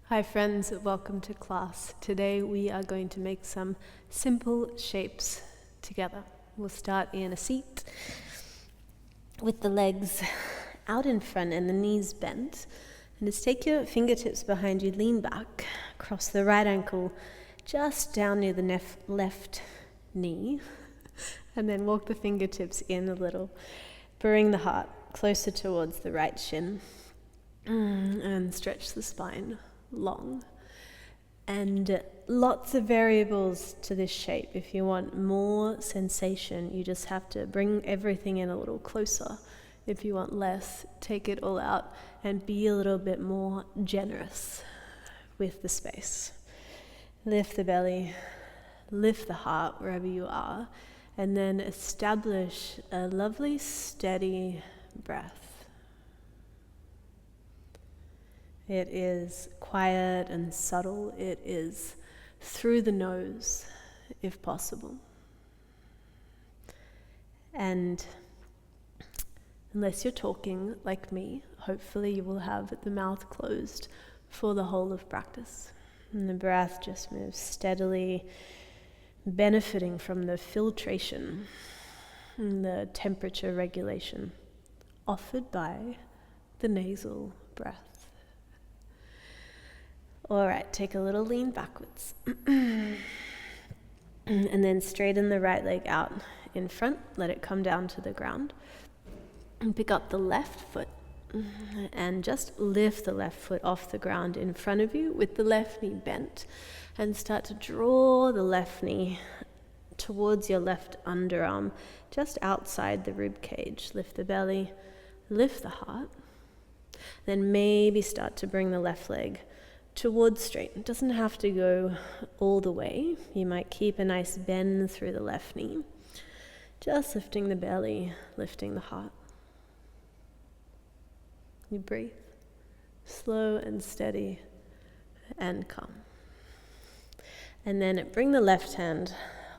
Hi friends, welcome to class. Today we are going to make some simple shapes together. We'll start in a seat with the legs out in front and the knees bent. And just take your fingertips behind you, lean back, cross the right ankle just down near the left knee, and then walk the fingertips in a little. Bring the heart closer towards the right shin and stretch the spine long. And lots of variables to this shape. If you want more sensation, you just have to bring everything in a little closer. If you want less, take it all out and be a little bit more generous with the space. Lift the belly, lift the heart wherever you are, and then establish a lovely steady breath. It is quiet and subtle. It is through the nose, if possible. And unless you're talking like me, hopefully you will have the mouth closed for the whole of practice. And the breath just moves steadily, benefiting from the filtration and the temperature regulation offered by the nasal breath. All right, take a little lean backwards. And then straighten the right leg out in front. Let it come down to the ground. And pick up the left foot. And just lift the left foot off the ground in front of you with the left knee bent. And start to draw the left knee towards your left underarm, just outside the rib cage. Lift the belly, lift the heart. Then maybe start to bring the left leg towards straight. It doesn't have to go all the way. You might keep a nice bend through the left knee. Just lifting the belly, lifting the heart. You breathe. Slow and steady and calm. And then bring the left hand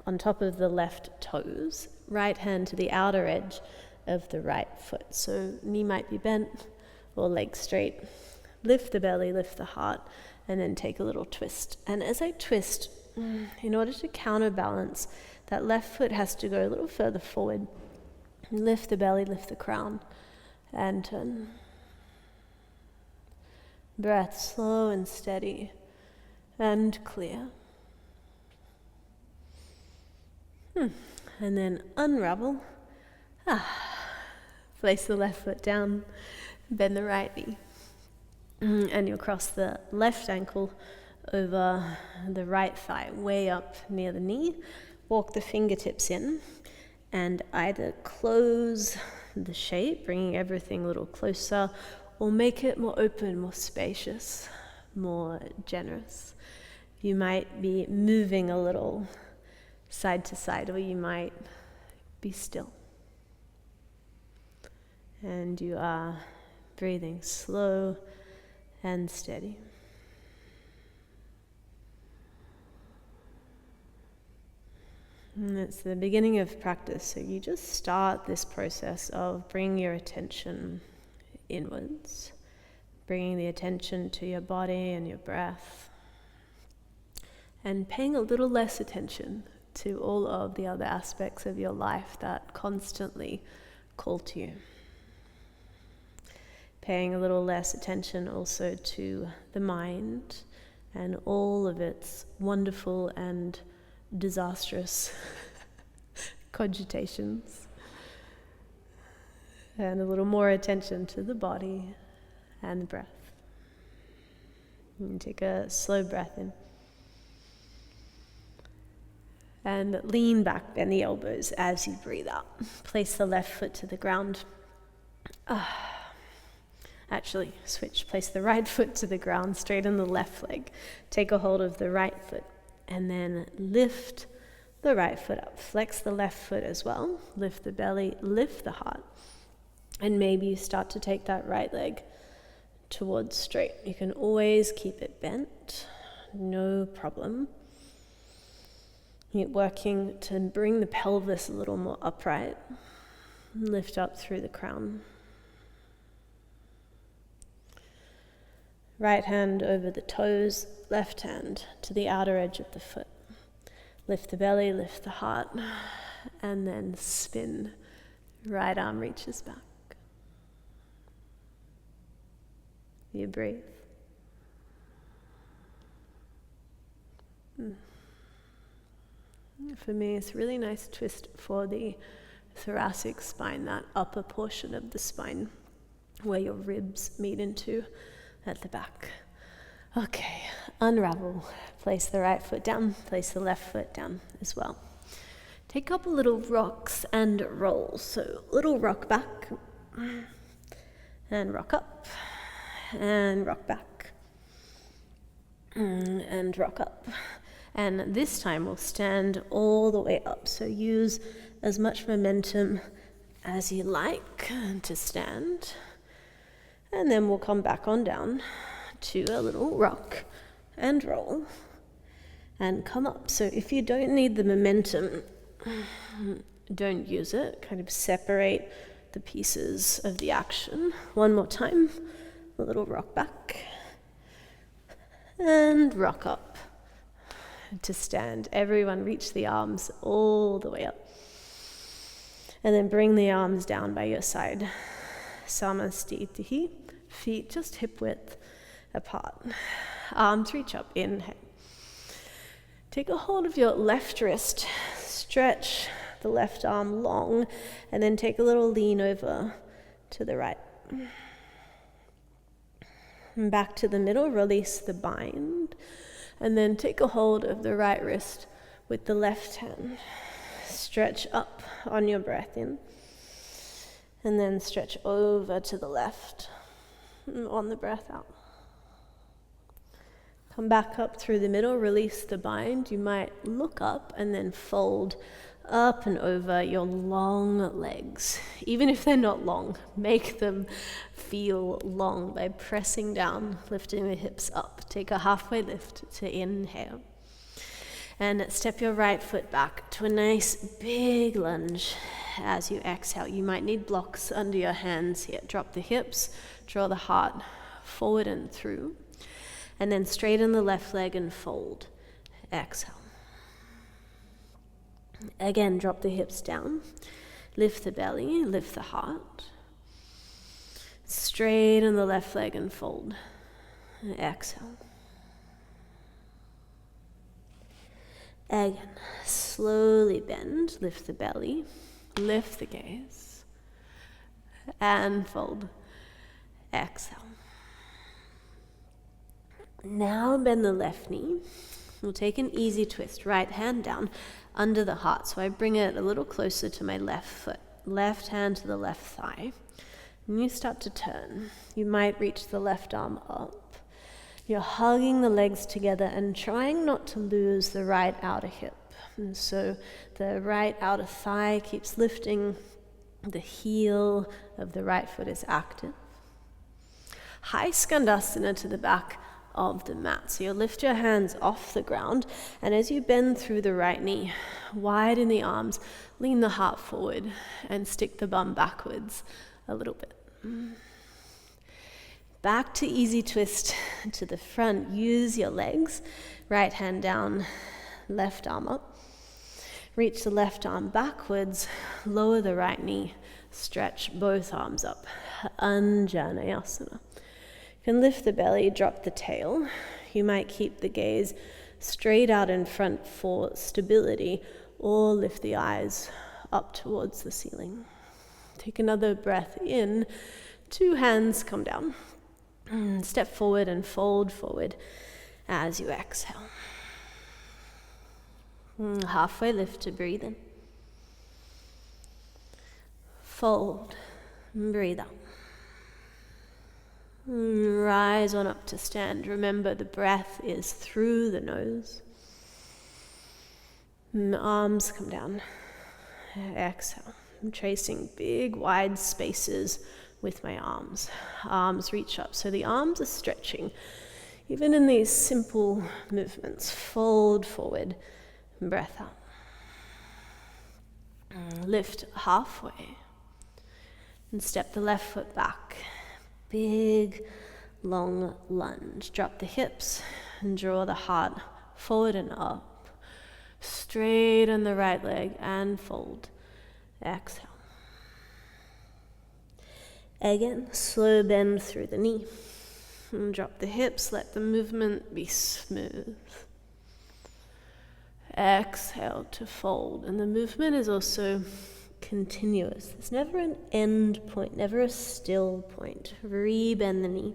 on top of the left toes. Right hand to the outer edge of the right foot. So knee might be bent or leg straight. Lift the belly, lift the heart, and then take a little twist. And as I twist, in order to counterbalance, that left foot has to go a little further forward. Lift the belly, lift the crown, and turn. Breath slow and steady and clear. And then unravel. Place the left foot down, bend the right knee. And you'll cross the left ankle over the right thigh, way up near the knee. Walk the fingertips in and either close the shape, bringing everything a little closer, or make it more open, more spacious, more generous. You might be moving a little side to side, or you might be still. And you are breathing slow and steady. And it's the beginning of practice, so you just start this process of bringing your attention inwards, bringing the attention to your body and your breath, and paying a little less attention to all of the other aspects of your life that constantly call to you. Paying a little less attention also to the mind and all of its wonderful and disastrous cogitations. And a little more attention to the body and the breath. And take a slow breath in. And lean back, bend the elbows as you breathe out. Place the left foot to the ground. Actually, switch. Place the right foot to the ground, straighten the left leg. Take a hold of the right foot, and then lift the right foot up. Flex the left foot as well. Lift the belly, lift the heart. And maybe you start to take that right leg towards straight. You can always keep it bent, no problem. You're working to bring the pelvis a little more upright. Lift up through the crown. Right hand over the toes, left hand to the outer edge of the foot. Lift the belly, lift the heart, and then spin. Right arm reaches back. You breathe. For me, it's a really nice twist for the thoracic spine, that upper portion of the spine where your ribs meet into at the back. Okay, unravel. Place the right foot down, place the left foot down as well. Take a couple little rocks and roll. So little rock back, and rock up, and rock back, and rock up. And this time we'll stand all the way up. So use as much momentum as you like to stand. And then we'll come back on down to a little rock and roll and come up. So if you don't need the momentum, don't use it. Kind of separate the pieces of the action. One more time. A little rock back and rock up to stand. Everyone reach the arms all the way up. And then bring the arms down by your side. Samastitihi, feet just hip width apart. Arms reach up, inhale. Take a hold of your left wrist, stretch the left arm long, and then take a little lean over to the right. And back to the middle, release the bind, and then take a hold of the right wrist with the left hand. Stretch up on your breath in. And then stretch over to the left on the breath out. Come back up through the middle, release the bind. You might look up and then fold up and over your long legs. Even if they're not long, make them feel long by pressing down, lifting the hips up. Take a halfway lift to inhale. And step your right foot back to a nice big lunge. As you exhale, you might need blocks under your hands here. Drop the hips, draw the heart forward and through, and then straighten the left leg and fold. Exhale. Again, drop the hips down, lift the belly, lift the heart. Straighten the left leg and fold. Exhale. Again, slowly bend, lift the belly. Lift the gaze and fold. Exhale. Now bend the left knee. We'll take an easy twist. Right hand down under the heart. So I bring it a little closer to my left foot. Left hand to the left thigh. And you start to turn. You might reach the left arm up. You're hugging the legs together and trying not to lose the right outer hip. And so the right outer thigh keeps lifting. The heel of the right foot is active. High Skandasana to the back of the mat. So you'll lift your hands off the ground, and as you bend through the right knee, widen the arms, lean the heart forward, and stick the bum backwards a little bit. Back to easy twist to the front. Use your legs. Right hand down, left arm up. Reach the left arm backwards, lower the right knee, stretch both arms up. Anjaneyasana. You can lift the belly, drop the tail. You might keep the gaze straight out in front for stability, or lift the eyes up towards the ceiling. Take another breath in. 2 hands come down. Step forward and fold forward as you exhale. Halfway lift to breathe in. Fold. Breathe out. Rise on up to stand. Remember, the breath is through the nose. Arms come down. Exhale. I'm tracing big, wide spaces with my arms. Arms reach up. So the arms are stretching. Even in these simple movements, fold forward. Breath out. Lift halfway. And step the left foot back. Big long lunge. Drop the hips and draw the heart forward and up. Straighten the right leg and fold. Exhale. Again, slow bend through the knee. And drop the hips, let the movement be smooth. Exhale to fold. And the movement is also continuous. There's never an end point, never a still point. Re-bend the knee.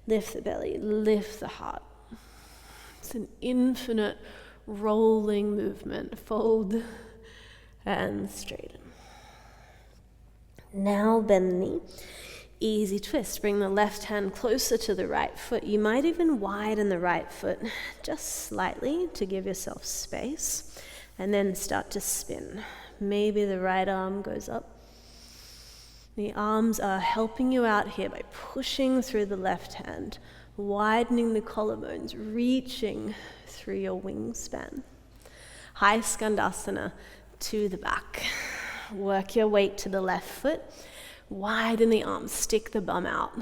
Lift the belly, lift the heart. It's an infinite rolling movement. Fold and straighten. Now bend the knee. Easy twist. Bring the left hand closer to the right foot. You might even widen the right foot just slightly to give yourself space. And then start to spin. Maybe the right arm goes up. The arms are helping you out here by pushing through the left hand, widening the collarbones, reaching through your wingspan. High Skandasana to the back. Work your weight to the left foot. Widen the arms, stick the bum out.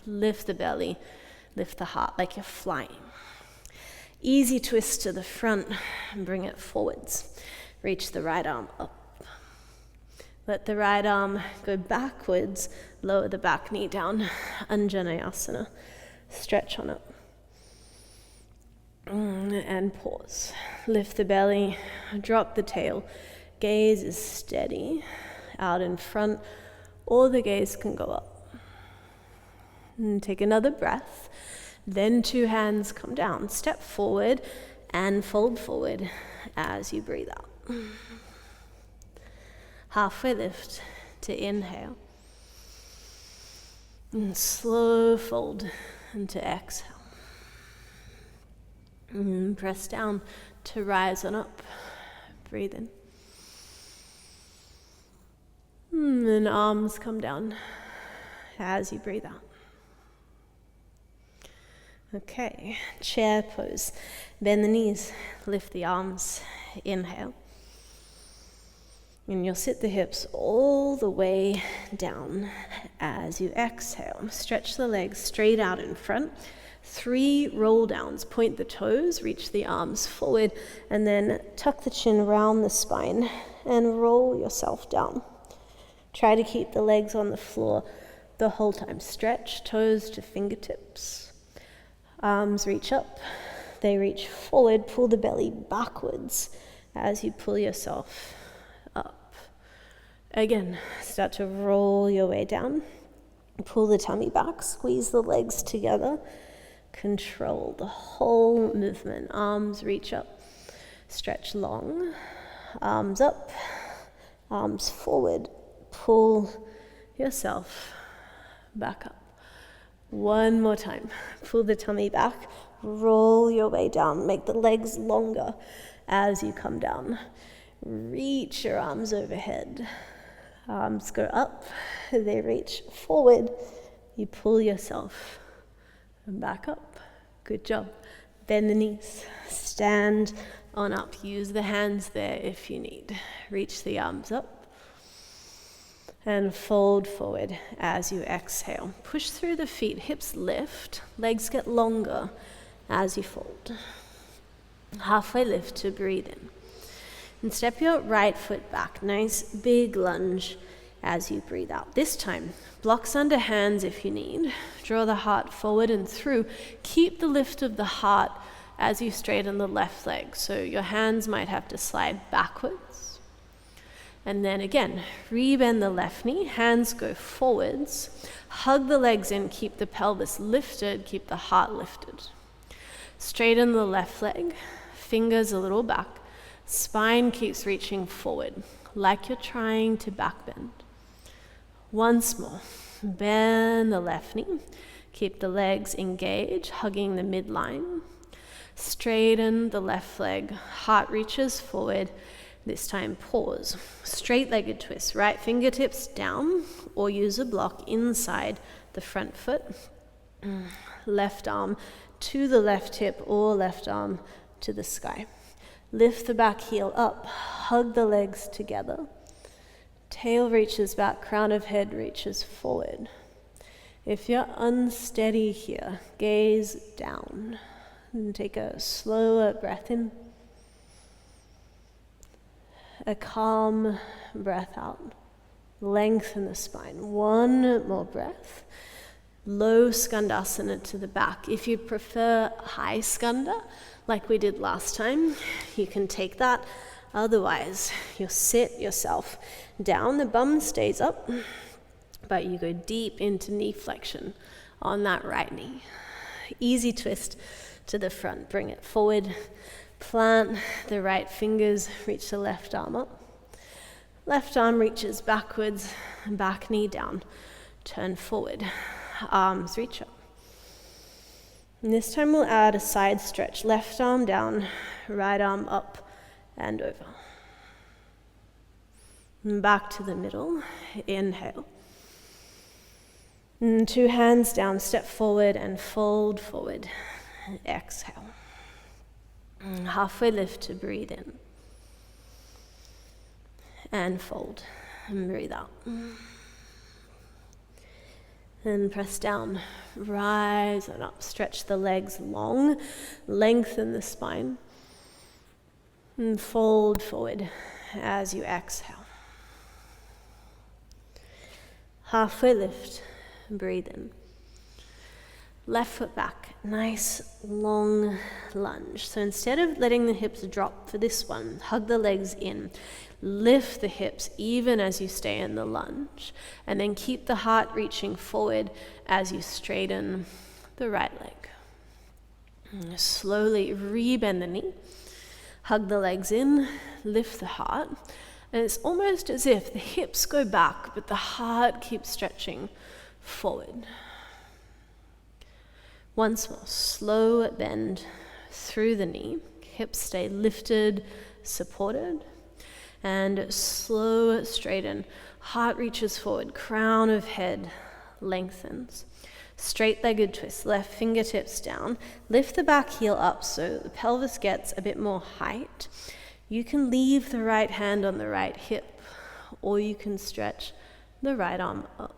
Lift the belly, lift the heart like you're flying. Easy twist to the front and bring it forwards. Reach the right arm up. Let the right arm go backwards. Lower the back knee down. Anjaneyasana. Stretch on up. And pause. Lift the belly. Drop the tail. Gaze is steady. Out in front. Or the gaze can go up. And take another breath. Then 2 hands come down. Step forward and fold forward as you breathe out. Halfway lift to inhale. And slow fold into exhale. And press down to rise on up. Breathe in. And arms come down as you breathe out. Okay, chair pose. Bend the knees, lift the arms, inhale. And you'll sit the hips all the way down as you exhale. Stretch the legs straight out in front. 3 roll downs. Point the toes, reach the arms forward, and then tuck the chin around the spine and roll yourself down. Try to keep the legs on the floor the whole time. Stretch toes to fingertips. Arms reach up. They reach forward. Pull the belly backwards as you pull yourself up. Again, start to roll your way down. Pull the tummy back. Squeeze the legs together. Control the whole movement. Arms reach up. Stretch long. Arms up. Arms forward. Pull yourself back up. One more time. Pull the tummy back. Roll your way down. Make the legs longer as you come down. Reach your arms overhead. Arms go up. They reach forward. You pull yourself back up. Good job. Bend the knees. Stand on up. Use the hands there if you need. Reach the arms up. And fold forward as you exhale. Push through the feet, hips lift, legs get longer as you fold. Halfway lift to breathe in. And step your right foot back, nice big lunge as you breathe out. This time, blocks under hands if you need. Draw the heart forward and through. Keep the lift of the heart as you straighten the left leg. So your hands might have to slide backwards. And then again, re-bend the left knee, hands go forwards, hug the legs in, keep the pelvis lifted, keep the heart lifted. Straighten the left leg, fingers a little back, spine keeps reaching forward, like you're trying to back bend. Once more, bend the left knee, keep the legs engaged, hugging the midline. Straighten the left leg, heart reaches forward. This time pause. Straight-legged twist. Right fingertips down or use a block inside the front foot. Left arm to the left hip or left arm to the sky. Lift the back heel up. Hug the legs together. Tail reaches back, crown of head reaches forward. If you're unsteady here, gaze down and take a slower breath in. A calm breath out. Lengthen the spine. One more breath. Low skandasana to the back. If you prefer high skanda, like we did last time, you can take that. Otherwise, you'll sit yourself down. The bum stays up, but you go deep into knee flexion on that right knee. Easy twist to the front. Bring it forward. Plant the right fingers. Reach the left arm up. Left arm reaches backwards. Back knee down. Turn forward. Arms reach up. And this time we'll add a side stretch. Left arm down. Right arm up and over. And back to the middle. Inhale. And 2 hands down, step forward and fold forward. Exhale. And halfway lift to breathe in. And fold. And breathe out. And press down. Rise and up. Stretch the legs long. Lengthen the spine. And fold forward as you exhale. Halfway lift. Breathe in. Left foot back, nice long lunge. So instead of letting the hips drop for this one, hug the legs in. Lift the hips even as you stay in the lunge. And then keep the heart reaching forward as you straighten the right leg. And slowly rebend the knee. Hug the legs in, lift the heart. And it's almost as if the hips go back, but the heart keeps stretching forward. Once more, slow bend through the knee. Hips stay lifted, supported. And slow straighten. Heart reaches forward, crown of head lengthens. Straight-legged twist, left fingertips down. Lift the back heel up so the pelvis gets a bit more height. You can leave the right hand on the right hip, or you can stretch the right arm up.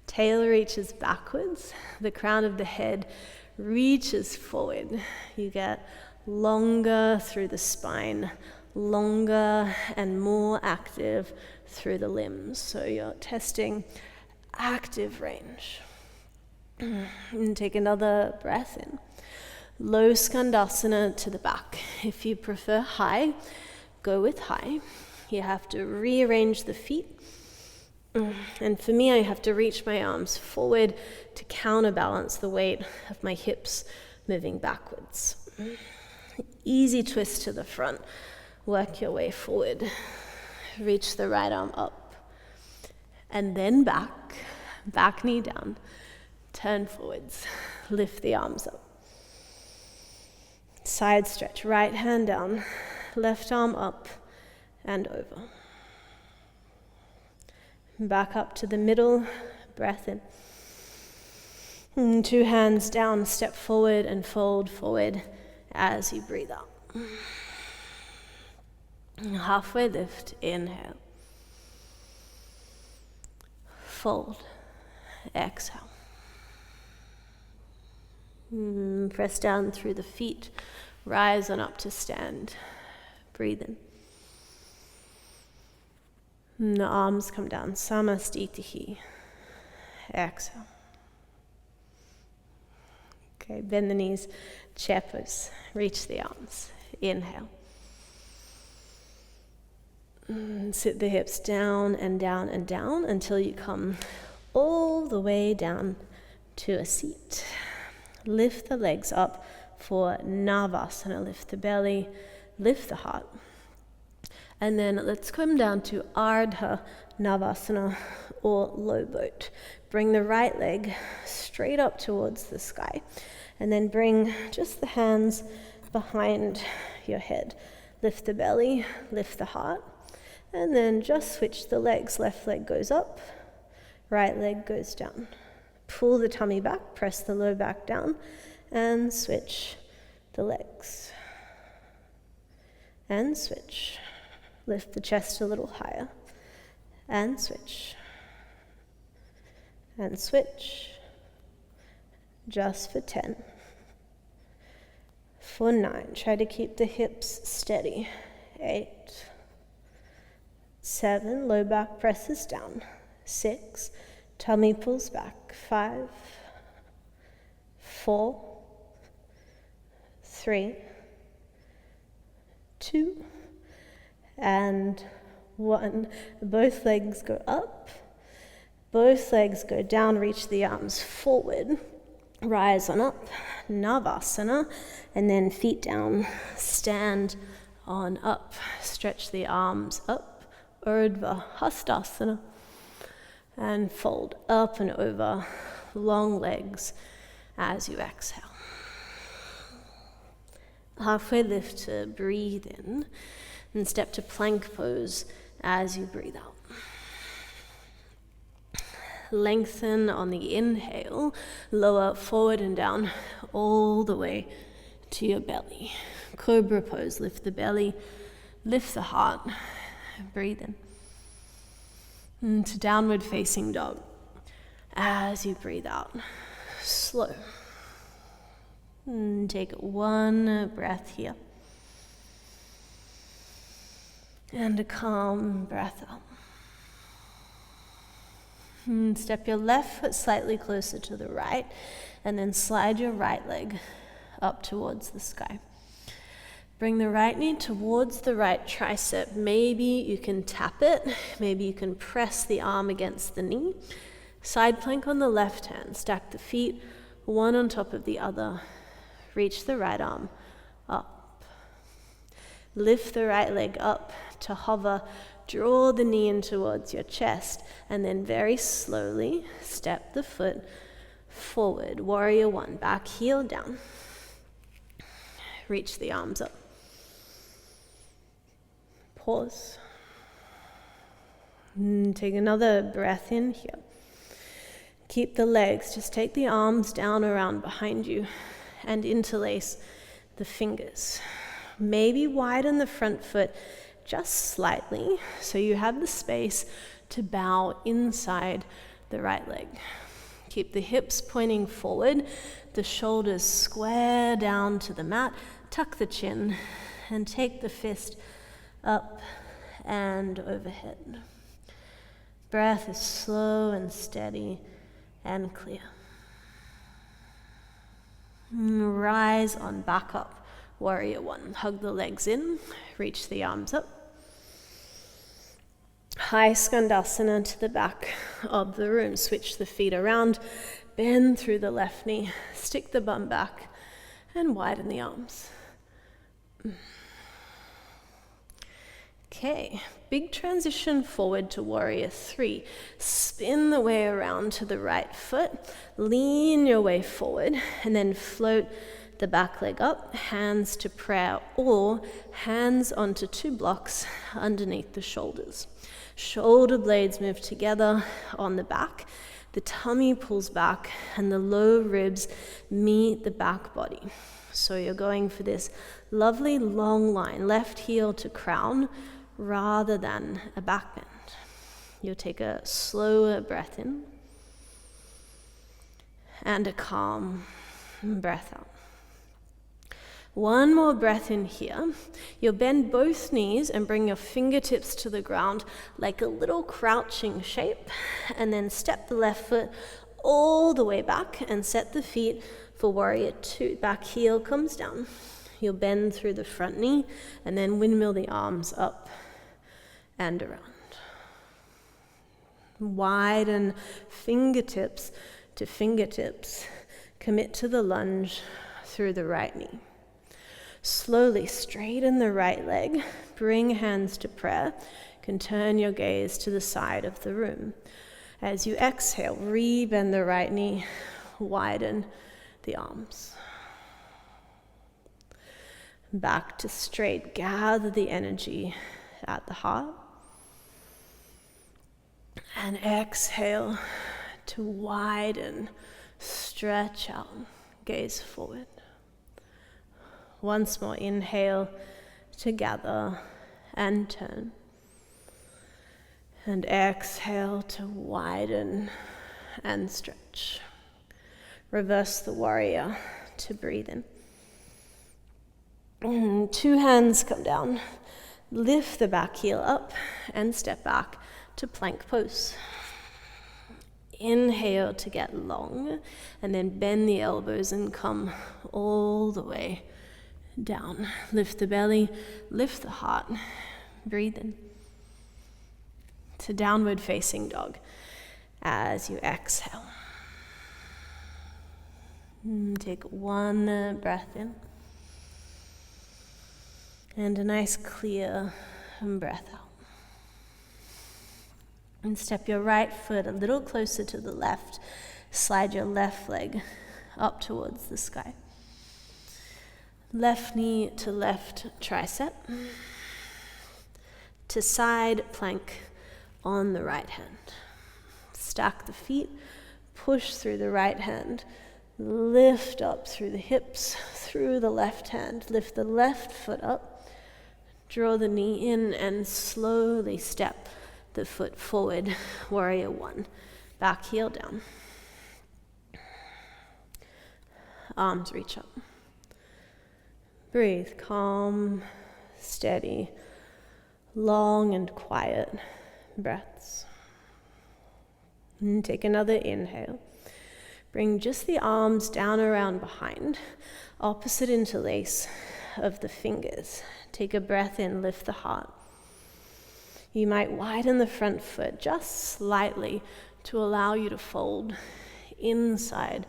Tail reaches backwards. The crown of the head reaches forward. You get longer through the spine, longer and more active through the limbs. So you're testing active range. And take another breath in. Low skandasana to the back. If you prefer high, go with high. You have to rearrange the feet. And for me, I have to reach my arms forward to counterbalance the weight of my hips moving backwards. Easy twist to the front. Work your way forward. Reach the right arm up. And then back. Back knee down. Turn forwards. Lift the arms up. Side stretch. Right hand down. Left arm up and over. Back up to the middle, breath in. And 2 hands down, step forward and fold forward as you breathe out. Halfway lift, inhale. Fold, exhale. Press down through the feet, rise on up to stand. Breathe in. And the arms come down, Samastitihi. Exhale. Okay, bend the knees, chair pose. Reach the arms. Inhale. Sit the hips down and down and down until you come all the way down to a seat. Lift the legs up for Navasana. Lift the belly, lift the heart. And then let's come down to Ardha Navasana, or low boat. Bring the right leg straight up towards the sky. And then bring just the hands behind your head. Lift the belly, lift the heart. And then just switch the legs. Left leg goes up, right leg goes down. Pull the tummy back, press the low back down, and switch the legs. And switch. Lift the chest a little higher, and switch. And switch. Just for 10. For 9, try to keep the hips steady. 8. 7, low back presses down. 6, tummy pulls back. 5, 4, 3, 2, and 1. Both legs go up. Both legs go down. Reach the arms forward. Rise on up. Navasana. And then feet down. Stand on up. Stretch the arms up. Urdhva Hastasana. And fold up and over. Long legs as you exhale. Halfway lift to breathe in. And step to plank pose as you breathe out. Lengthen on the inhale, lower forward and down all the way to your belly. Cobra pose, lift the belly, lift the heart, breathe in. And to downward facing dog. As you breathe out, slow. And take one breath here. And a calm breath out. And step your left foot slightly closer to the right, and then slide your right leg up towards the sky. Bring the right knee towards the right tricep. Maybe you can tap it. Maybe you can press the arm against the knee. Side plank on the left hand. Stack the feet, one on top of the other. Reach the right arm up. Lift the right leg up to hover. Draw the knee in towards your chest, and then very slowly step the foot forward. Warrior 1, back heel down. Reach the arms up. Pause. And take another breath in here. Keep the legs, just take the arms down around behind you and interlace the fingers. Maybe widen the front foot just slightly, so you have the space to bow inside the right leg. Keep the hips pointing forward, the shoulders square down to the mat, tuck the chin, and take the fist up and overhead. Breath is slow and steady and clear. Rise on back up. Warrior 1. Hug the legs in, reach the arms up. High Skandasana to the back of the room. Switch the feet around, bend through the left knee, stick the bum back, and widen the arms. Okay, big transition forward to Warrior 3. Spin the way around to the right foot, lean your way forward, and then float the back leg up, hands to prayer, or hands onto 2 blocks underneath the shoulders. Shoulder blades move together on the back, the tummy pulls back, and the low ribs meet the back body. So you're going for this lovely long line, left heel to crown, rather than a back bend. You'll take a slower breath in, and a calm breath out. One more breath in here. You'll bend both knees and bring your fingertips to the ground like a little crouching shape, and then step the left foot all the way back and set the feet for Warrior 2. Back heel comes down. You'll bend through the front knee and then windmill the arms up and around. Widen fingertips to fingertips. Commit to the lunge through the right knee. Slowly straighten the right leg, bring hands to prayer. You can turn your gaze to the side of the room. As you exhale, re-bend the right knee, widen the arms. Back to straight, gather the energy at the heart. And exhale to widen, stretch out, gaze forward. Once more, inhale to gather and turn. And exhale to widen and stretch. Reverse the warrior to breathe in. 2 hands come down. Lift the back heel up and step back to plank pose. Inhale to get long, and then bend the elbows and come all the way down. Lift the belly, lift the heart, breathe in. To downward facing dog as you exhale. Take 1 breath in. And a nice clear breath out. And step your right foot a little closer to the left. Slide your left leg up towards the sky. Left knee to left tricep. To side plank on the right hand. Stack the feet, push through the right hand. Lift up through the hips, through the left hand. Lift the left foot up. Draw the knee in and slowly step the foot forward, warrior 1. Back heel down. Arms reach up. Breathe, calm, steady, long and quiet breaths. And take another inhale. Bring just the arms down around behind, opposite interlace of the fingers. Take a breath in, lift the heart. You might widen the front foot just slightly to allow you to fold inside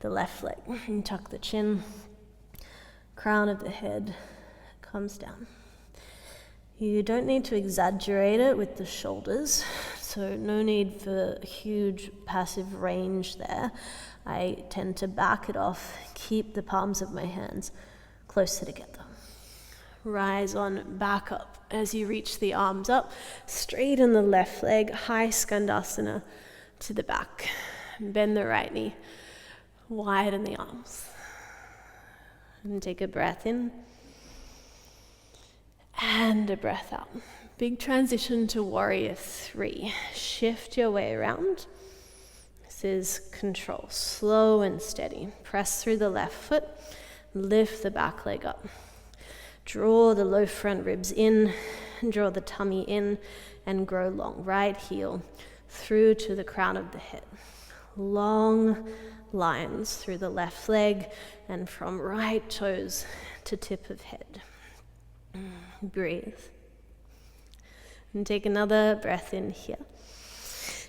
the left leg. And tuck the chin, crown of the head comes down. You don't need to exaggerate it with the shoulders, so no need for huge passive range there. I tend to back it off, keep the palms of my hands closer together. Rise on back up as you reach the arms up, straighten the left leg, high skandasana to the back. Bend the right knee, widen the arms. And take a breath in and a breath out. Big transition to warrior 3. Shift your way around. This is control, slow and steady. Press through the left foot, lift the back leg up. Draw the low front ribs in, draw the tummy in, and grow long. Right heel through to the crown of the head. Long lines through the left leg and from right toes to tip of head. Breathe. And take another breath in here.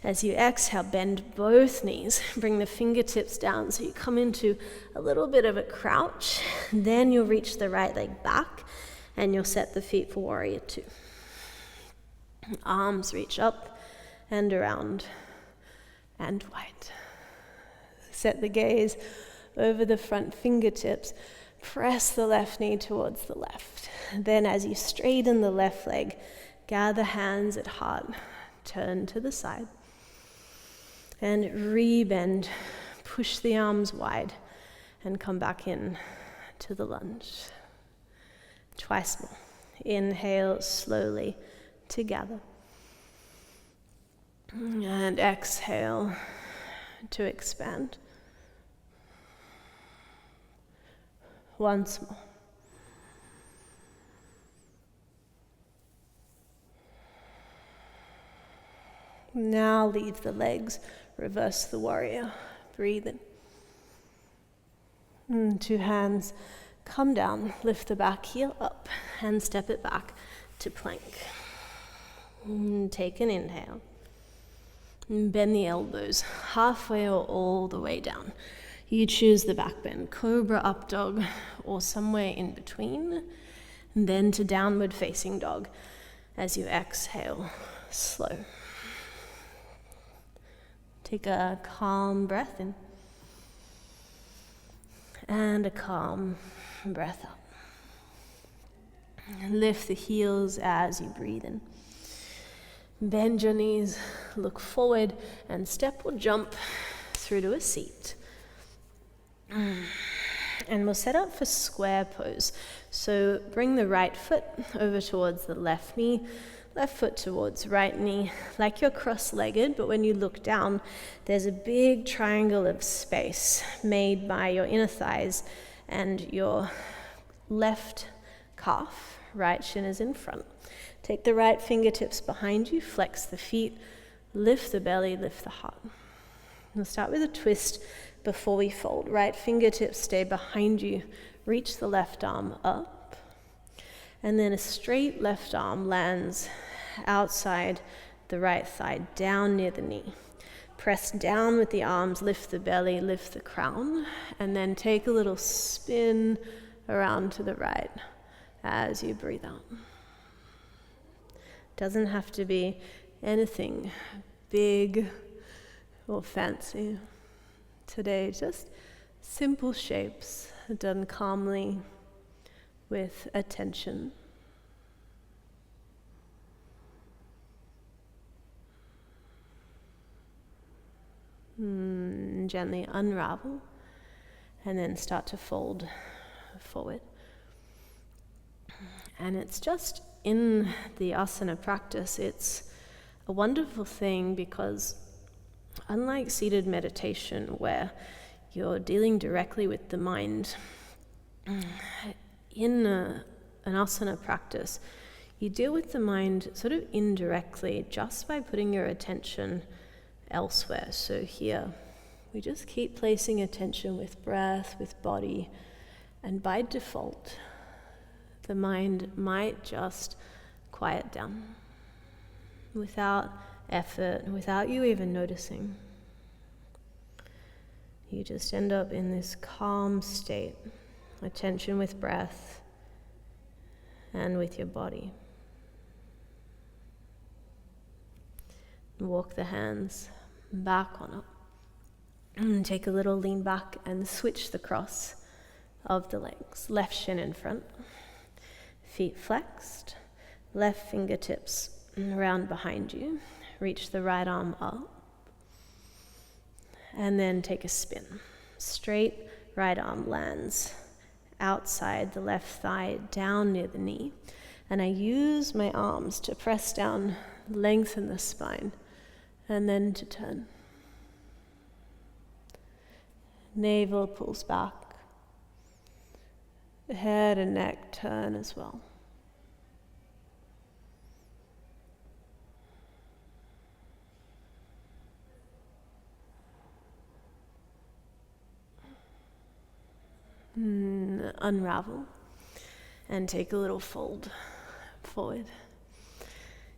As you exhale, bend both knees. Bring the fingertips down so you come into a little bit of a crouch. Then you'll reach the right leg back and you'll set the feet for warrior 2. Arms reach up and around and wide. Set the gaze over the front fingertips. Press the left knee towards the left. Then as you straighten the left leg, gather hands at heart. Turn to the side. And re-bend. Push the arms wide and come back in to the lunge. Twice more. Inhale slowly together. And exhale to expand. Once more. Now leave the legs, reverse the warrior, breathe in. 2 hands, come down, lift the back heel up and step it back to plank. Take an inhale. Bend the elbows halfway or all the way down. You choose the back bend, cobra up dog or somewhere in between. And then to downward facing dog as you exhale, slow. Take a calm breath in and a calm breath out. Lift the heels as you breathe in. Bend your knees, look forward, and step or jump through to a seat. And we'll set up for square pose. So bring the right foot over towards the left knee, left foot towards right knee, like you're cross-legged, but when you look down, there's a big triangle of space made by your inner thighs and your left calf. Right shin is in front. Take the right fingertips behind you, flex the feet, lift the belly, lift the heart. We'll start with a twist before we fold. Right fingertips stay behind you, reach the left arm up, and then a straight left arm lands outside the right thigh, down near the knee. Press down with the arms, lift the belly, lift the crown, and then take a little spin around to the right as you breathe out. Doesn't have to be anything big or fancy. Today, just simple shapes done calmly with attention. Gently unravel and then start to fold forward. And it's just in the asana practice, it's a wonderful thing because unlike seated meditation where you're dealing directly with the mind, in an asana practice, you deal with the mind sort of indirectly just by putting your attention elsewhere. So here, we just keep placing attention with breath, with body, and by default, the mind might just quiet down without effort, without you even noticing. You just end up in this calm state, attention with breath and with your body. Walk the hands back on up. And take a little lean back and switch the cross of the legs. Left shin in front, feet flexed, left fingertips around behind you. Reach the right arm up. And then take a spin. Straight right arm lands outside the left thigh, down near the knee. And I use my arms to press down, lengthen the spine, and then to turn. Navel pulls back. Head and neck turn as well. Unravel and take a little fold forward.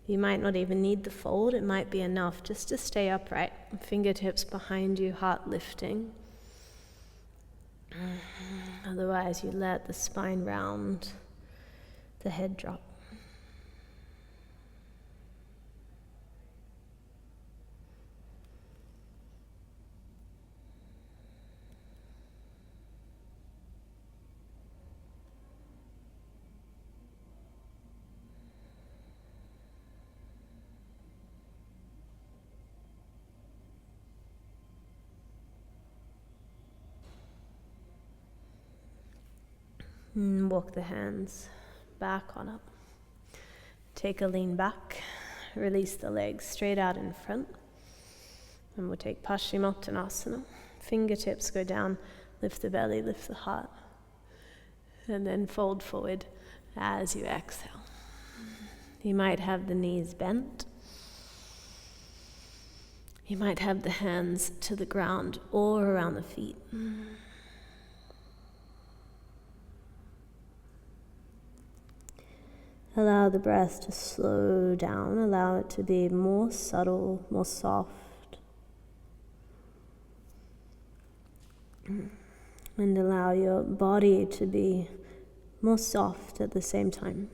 You might not even need the fold, it might be enough just to stay upright. Fingertips behind you, heart lifting. Otherwise, you let the spine round, the head drop. Walk the hands back on up. Take a lean back. Release the legs straight out in front. And we'll take Paschimottanasana. Fingertips go down, lift the belly, lift the heart. And then fold forward as you exhale. You might have the knees bent. You might have the hands to the ground or around the feet. Allow the breath to slow down. Allow it to be more subtle, more soft. And allow your body to be more soft at the same time.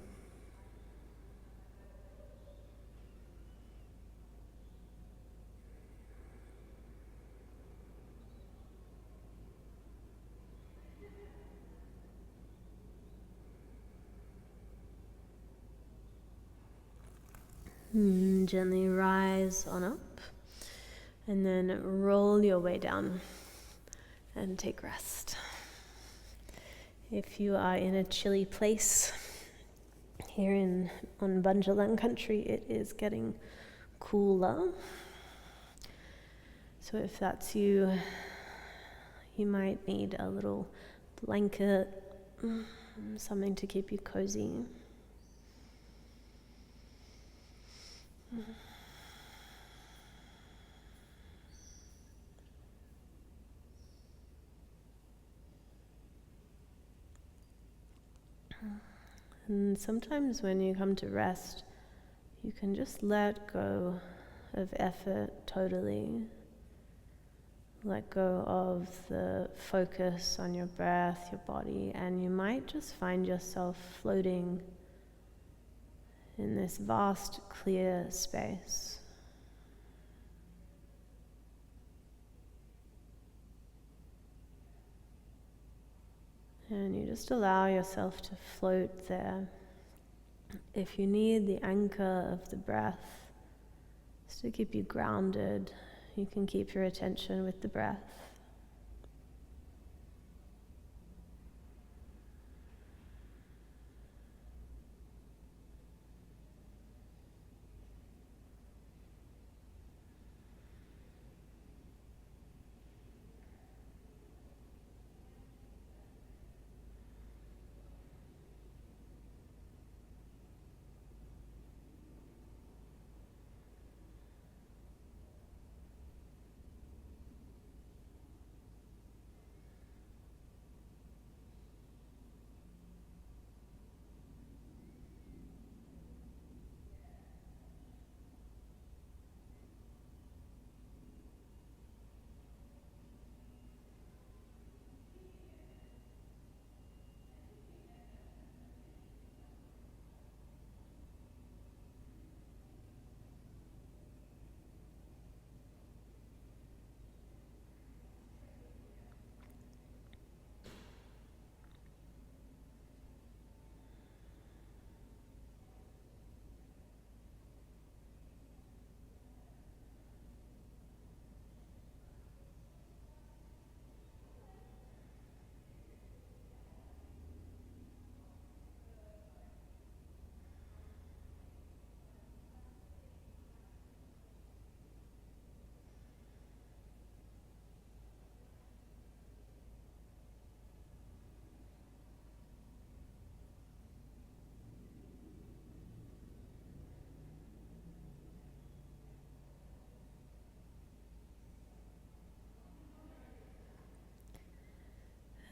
Gently rise on up and then roll your way down and take rest. If you are in a chilly place, Here on Bunjalung country, it is getting cooler. So if that's you, you might need a little blanket, something to keep you cozy. And sometimes when you come to rest, you can just let go of effort totally. Let go of the focus on your breath, your body, and you might just find yourself floating in this vast, clear space. And you just allow yourself to float there. If you need the anchor of the breath, just to keep you grounded, you can keep your attention with the breath.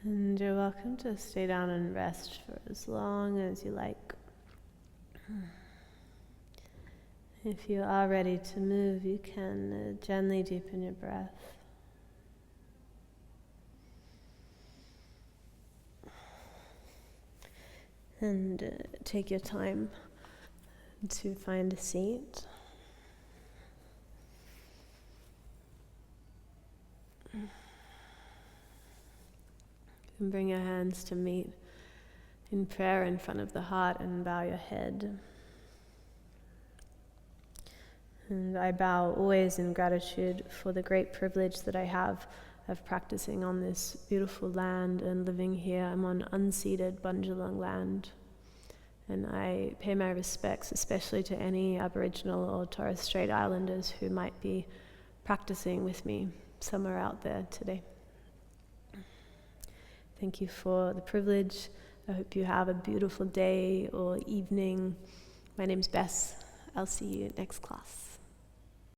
And you're welcome to stay down and rest for as long as you like. If you are ready to move, you can gently deepen your breath. And take your time to find a seat. And bring your hands to meet in prayer in front of the heart and bow your head. And I bow always in gratitude for the great privilege that I have of practicing on this beautiful land and living here. I'm on unceded Bunjalung land. And I pay my respects especially to any Aboriginal or Torres Strait Islanders who might be practicing with me somewhere out there today. Thank you for the privilege. I hope you have a beautiful day or evening. My name's Bess. I'll see you next class.